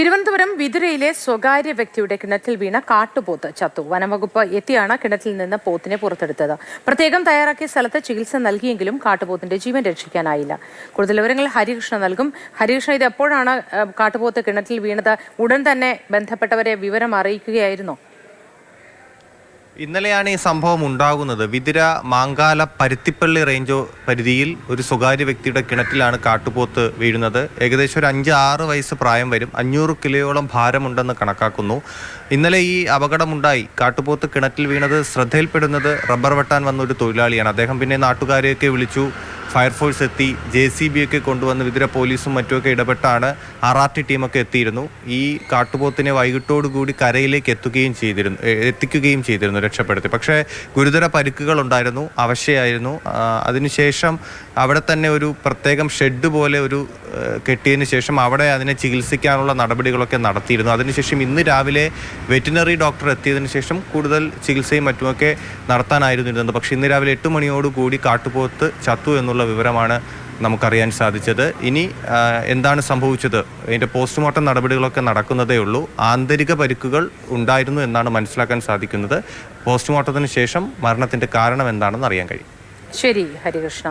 തിരുവനന്തപുരം വിതുരയിലെ സ്വകാര്യ വ്യക്തിയുടെ കിണറ്റിൽ വീണ കാട്ടുപോത്ത് ചത്തു. വനംവകുപ്പ് എത്തിയാണ് കിണറ്റിൽ നിന്ന് പോത്തിനെ പുറത്തെടുത്തത്. പ്രത്യേകം തയ്യാറാക്കിയ സ്ഥലത്ത് ചികിത്സ നൽകിയെങ്കിലും കാട്ടുപോത്തിന്റെ ജീവൻ രക്ഷിക്കാനായില്ല. കൂടുതൽ വിവരങ്ങൾ ഹരികൃഷ്ണൻ നൽകും. ഹരികൃഷ്ണൻ, ഇത് എപ്പോഴാണ് കാട്ടുപോത്ത് കിണറ്റിൽ വീണത്? ഉടൻ തന്നെ ബന്ധപ്പെട്ടവരെ വിവരം അറിയിക്കുകയായിരുന്നോ? ഇന്നലെയാണ് ഈ സംഭവം ഉണ്ടാകുന്നത്. വിതുര മാങ്കാല പരുത്തിപ്പള്ളി റേഞ്ച് പരിധിയിൽ ഒരു സ്വകാര്യ വ്യക്തിയുടെ കിണറ്റിലാണ് കാട്ടുപോത്ത് വീഴുന്നത്. ഏകദേശം ഒരു 5-6 വയസ്സ് പ്രായം വരും. 500 കിലോയോളം ഭാരമുണ്ടെന്ന് കണക്കാക്കുന്നു. ഇന്നലെ ഈ അപകടമുണ്ടായി. കാട്ടുപോത്ത് കിണറ്റിൽ വീണത് ശ്രദ്ധയിൽപ്പെടുന്നത് റബ്ബർ വെട്ടാൻ വന്ന ഒരു തൊഴിലാളിയാണ്. അദ്ദേഹം പിന്നെ നാട്ടുകാരെയൊക്കെ വിളിച്ചു. ഫയർഫോഴ്സ് എത്തി, JCB ഒക്കെ കൊണ്ടുവന്ന് വിതുര പോലീസും മറ്റുമൊക്കെ ഇടപെട്ടാണ് RRT ടീമൊക്കെ എത്തിയിരുന്നു. ഈ കാട്ടുപോത്തിനെ വൈകിട്ടോടുകൂടി കരയിലേക്ക് എത്തിക്കുകയും ചെയ്തിരുന്നു രക്ഷപ്പെടുത്തി. പക്ഷേ ഗുരുതര പരിക്കുകൾ ഉണ്ടായിരുന്നു, അവശയായിരുന്നു. അതിനുശേഷം അവിടെ തന്നെ ഒരു പ്രത്യേകം ഷെഡ് പോലെ ഒരു കെട്ടിയതിന് ശേഷം അവിടെ അതിനെ ചികിത്സിക്കാനുള്ള നടപടികളൊക്കെ നടത്തിയിരുന്നു. അതിനുശേഷം ഇന്ന് രാവിലെ വെറ്റിനറി ഡോക്ടർ എത്തിയതിനു ശേഷം കൂടുതൽ ചികിത്സയും മറ്റുമൊക്കെ നടത്താനായിരുന്നു ഇരുന്നത്. പക്ഷേ ഇന്ന് രാവിലെ 8 മണിയോടുകൂടി കാട്ടുപോത്ത് ചത്തു എന്നുള്ള വിവരമാണ് നമുക്കറിയാൻ സാധിച്ചത്. ഇനി എന്താണ് സംഭവിച്ചത്? അതിൻ്റെ പോസ്റ്റ്മോർട്ടം നടപടികളൊക്കെ നടക്കുന്നതേ ഉള്ളൂ. ആന്തരിക പരിക്കുകൾ ഉണ്ടായിരുന്നു എന്നാണ് മനസ്സിലാക്കാൻ സാധിക്കുന്നത്. പോസ്റ്റ്മോർട്ടത്തിന് ശേഷം മരണത്തിൻ്റെ കാരണം എന്താണെന്ന് അറിയാൻ കഴിയും. ശരി ഹരികൃഷ്ണ.